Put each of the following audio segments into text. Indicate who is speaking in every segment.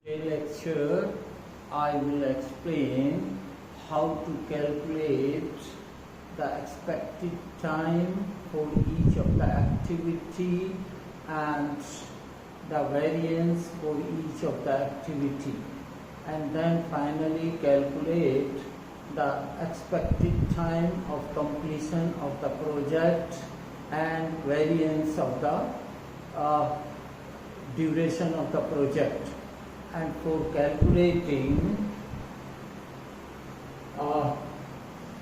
Speaker 1: Today lecture I will explain how to calculate the expected time for each of the activity and the variance for each of the activity, and then finally calculate the expected time of completion of the project and variance of the duration of the project. And for calculating,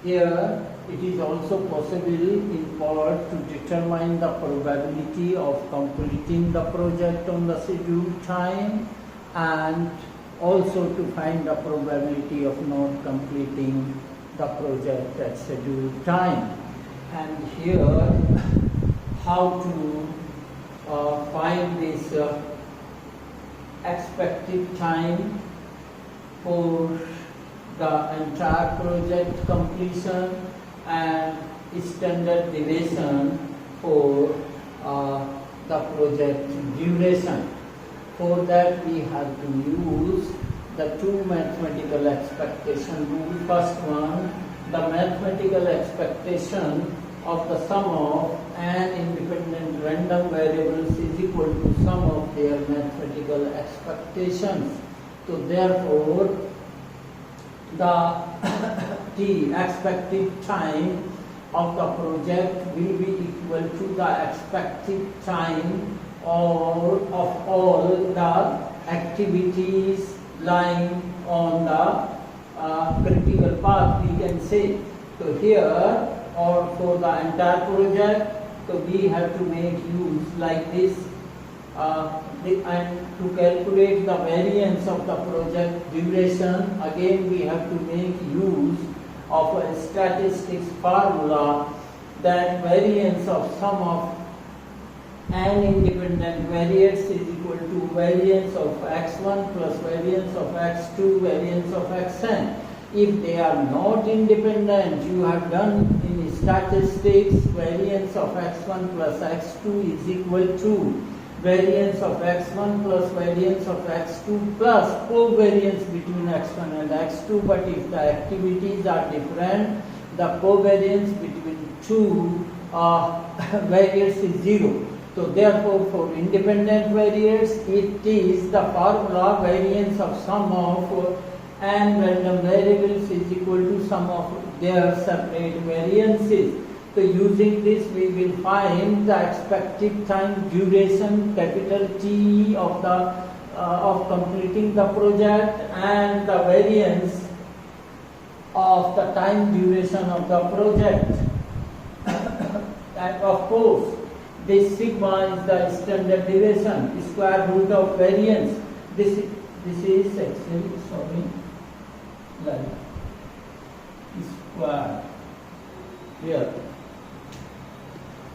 Speaker 1: here it is also possible in part to determine the probability of completing the project on the scheduled time, and also to find the probability of not completing the project at scheduled time. And here how to find this expected time for the entire project completion and standard deviation for the project duration. For that we have to use the two mathematical expectation rule. First one, the mathematical expectation of the sum of n independent random variables is equal to sum of their mathematical expectations. So therefore the expected time of the project will be equal to the expected time of all the activities lying on the critical path, we can say. So here, or for the entire project, so we have to make use like this, and to calculate the variance of the project duration, again we have to make use of a statistics formula, that variance of sum of n independent variates is equal to variance of x1 plus variance of x2 variance of xn. If they are not independent, you have done in statistics, variance of x1 plus x2 is equal to variance of x1 plus variance of x2 plus covariance between x1 and x2. But if the activities are different, the covariance between two variates is 0. So therefore, for independent variates, it is the formula variance of sum of n random variables is equal to sum of their separate variances. So using this we will find the expected time duration capital T of the of completing the project and the variance of the time duration of the project. And of course this sigma is the standard deviation, square root of variance. This is actually, sorry, like square here.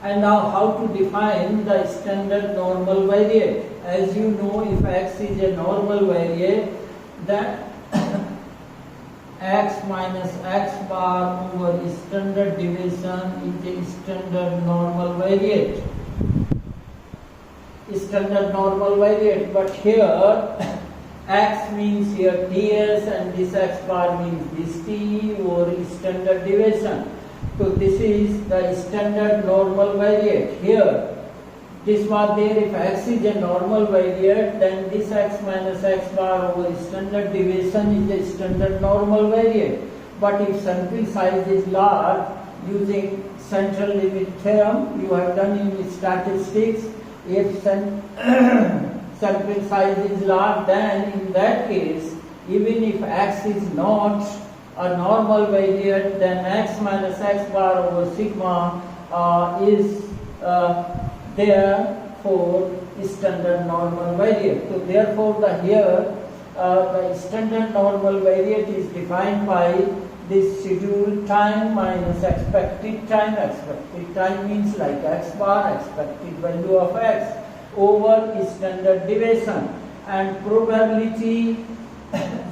Speaker 1: And now how to define the standard normal variate. As you know, if x is a normal variate, then x minus x bar over standard deviation is a standard normal variate. Standard normal variate, but here x means here ts and this x bar means this t over standard deviation. So this is the standard normal variate. Here this was there, if x is a normal variate, then this x minus x bar over standard deviation is a standard normal variate. But if sample size is large, using central limit theorem you have done in statistics, if sample size is large, then in that case, even if x is not a normal variate, then x minus x bar over sigma is there for standard normal variate. So therefore the standard normal variate is defined by this scheduled time minus expected time. Expected time means like x bar, expected value of x, over standard deviation, and probability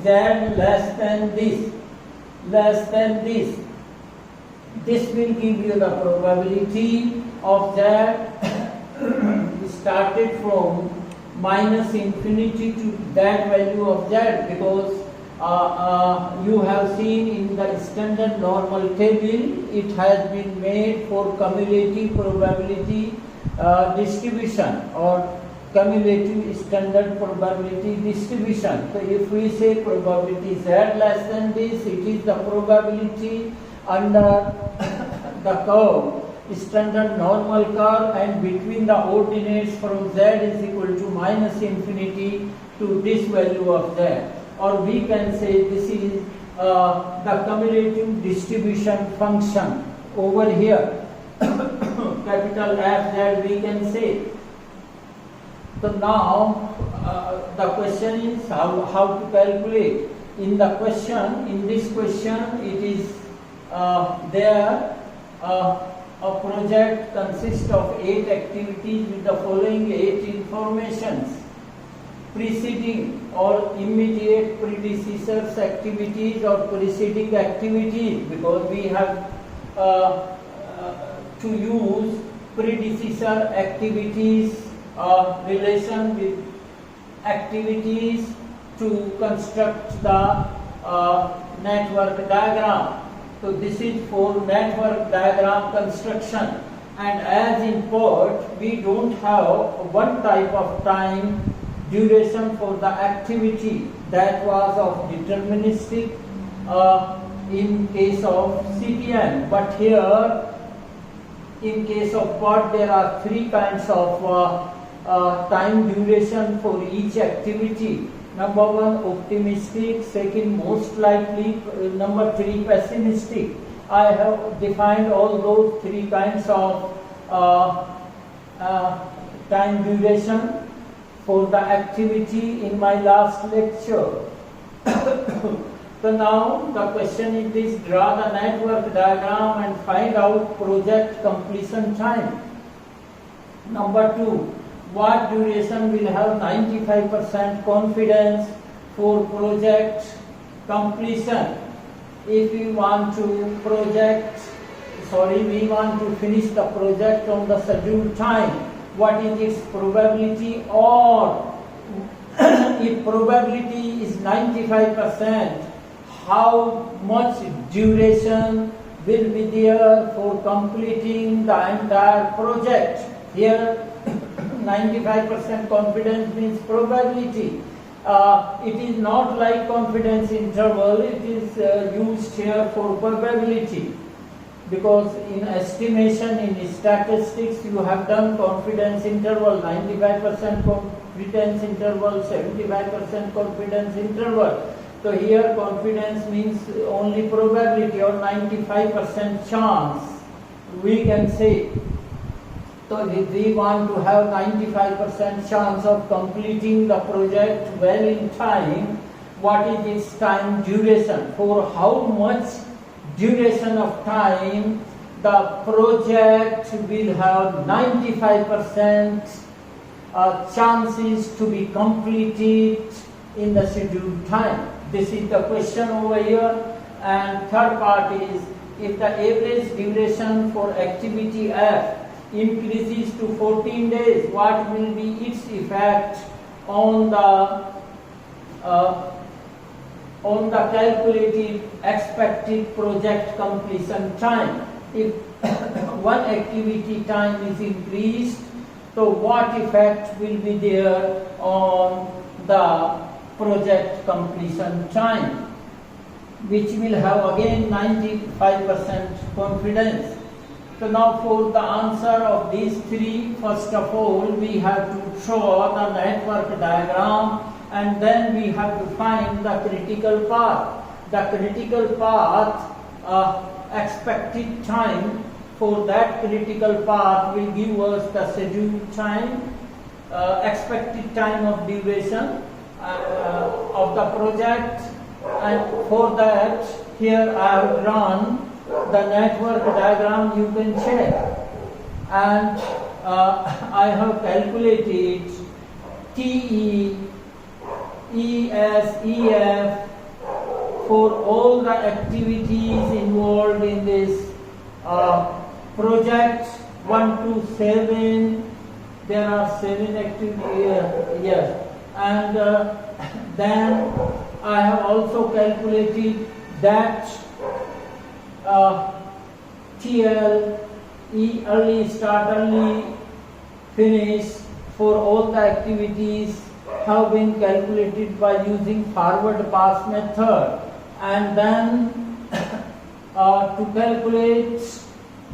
Speaker 1: z less than this. This will give you the probability of z started from minus infinity to that value of z, because you have seen in the standard normal table it has been made for cumulative probability distribution or cumulative standard probability distribution. So if we say probability z less than this, it is the probability under the curve, standard normal curve, and between the ordinates from z is equal to minus infinity to this value of z. Or we can say this is the cumulative distribution function over here. Capital F Z we can say. So now the question is how to calculate. In this question it is there a project consists of 8 activities with the following 8 informations: preceding or immediate predecessors activities or preceding activities, because we have to use predecessor activities relation with activities to construct the network diagram. So this is for network diagram construction, and as in PERT we don't have one type of time duration for the activity that was of deterministic in case of CPM, but here in case of PERT there are 3 kinds of time duration for each activity. Number 1 optimistic, second most likely, number 3 pessimistic. I have defined all those 3 kinds of time duration for the activity in my last lecture. So now the question is this: draw the network diagram and find out project completion time. Number 2, what duration will have 95% confidence for project completion? If we want to we want to finish the project on the scheduled time, what is its probability? Or if probability is 95%, how much duration will be there for completing the entire project? Here 95% confidence means probability. It is not like confidence interval, it is used here for probability, because in estimation, in statistics, you have done confidence interval, 95% confidence interval, 75% confidence interval. So here confidence means only probability or 95% chance, we can say. So if we want to have 95% chance of completing the project well in time, what is its time duration? For how much duration of time the project will have 95% chances to be completed in the scheduled time? This is the question over here. And third part is, if the average duration for activity F increases to 14 days, what will be its effect on the calculated expected project completion time? If one activity time is increased, so what effect will be there on the project completion time, which will have again 95% confidence. So now for the answer of these 3, first of all we have to draw the network diagram, and then we have to find the critical path. The critical path expected time for that critical path will give us the scheduled time, expected time of duration of the project, and for that here I have drawn the network diagram, you can check, and I have calculated TE, ES, EF for all the activities involved in this project 1 to 7, There are 7 activities, yes. And then I have also calculated that TL, early start, early finish for all the activities have been calculated by using forward pass method. And then to calculate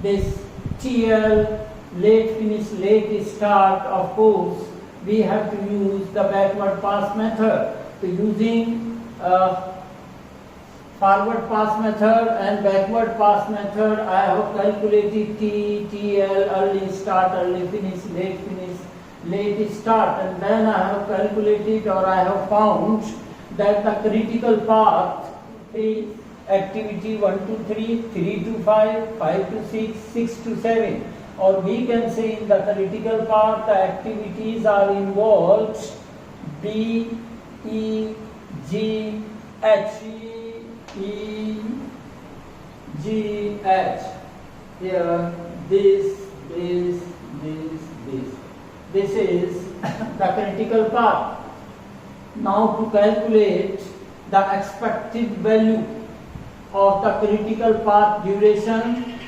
Speaker 1: this TL, late finish, late start, of course, we have to use the backward pass method. So using forward pass method and backward pass method, I have calculated TL, early start, early finish, late start, and then I have calculated, or I have found that the critical path is activity 1 to 3, 3 to 5, 5 to 6, 6 to 7. Or we can say in the critical path the activities are involved B, E, G, H. E, G, H. Here, this. This is the critical path. Now to calculate the expected value of the critical path duration,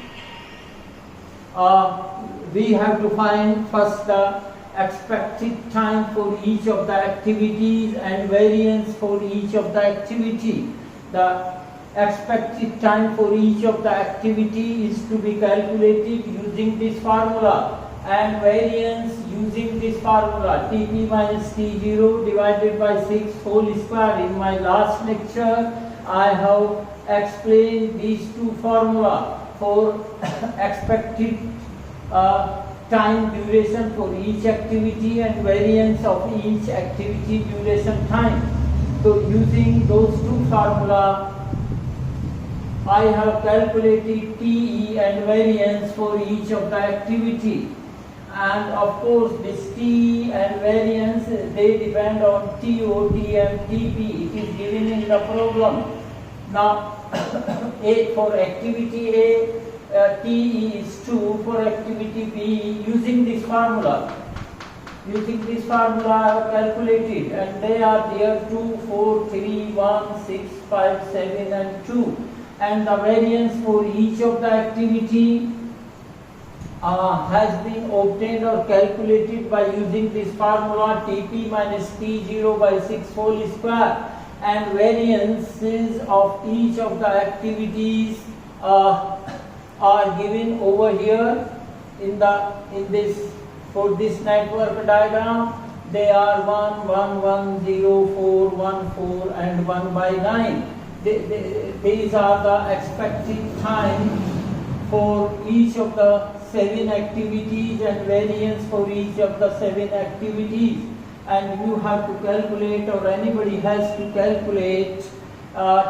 Speaker 1: we have to find first the expected time for each of the activities and variance for each of the activity. The expected time for each of the activity is to be calculated using this formula, and variance using this formula, Tp minus T0 divided by 6 whole square. In my last lecture, I have explained these two formula for expected time duration for each activity and variance of each activity duration time. So using those two formula, I have calculated TE and variance for each of the activity. And of course this T and variance, they depend on TO, TM, TP. It is given in the problem. Now for activity A, TE is 2, for activity B, using this formula. Using this formula I have calculated, and they are there 2, 4, 3, 1, 6, 5, 7 and 2. And the variance for each of the activity has been obtained or calculated by using this formula, Tp minus T0 by 6 whole square. And variances of each of the activities are given over here in this. For this network diagram, they are 1, 1, 1, 0, 4, 1, 4 and 1 by 9. These are the expected time for each of the 7 activities and variance for each of the 7 activities. And you have to calculate, or anybody has to calculate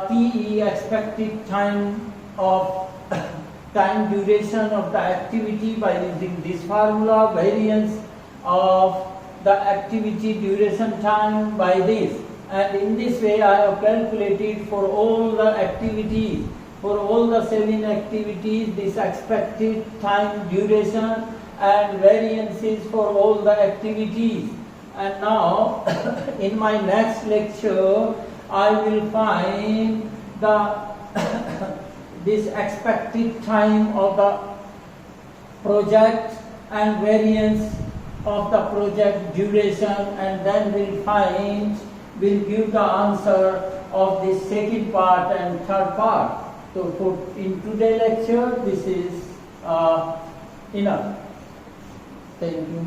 Speaker 1: TE, expected time of time duration of the activity, by using this formula, variance of the activity duration time by this. And in this way I have calculated for all the activities, for all the 7 activities, this expected time duration and variances for all the activities. And now in my next lecture I will find the this expected time of the project and variance of the project duration, and then we'll give the answer of the second part and third part. So in today's lecture this is enough. Thank you.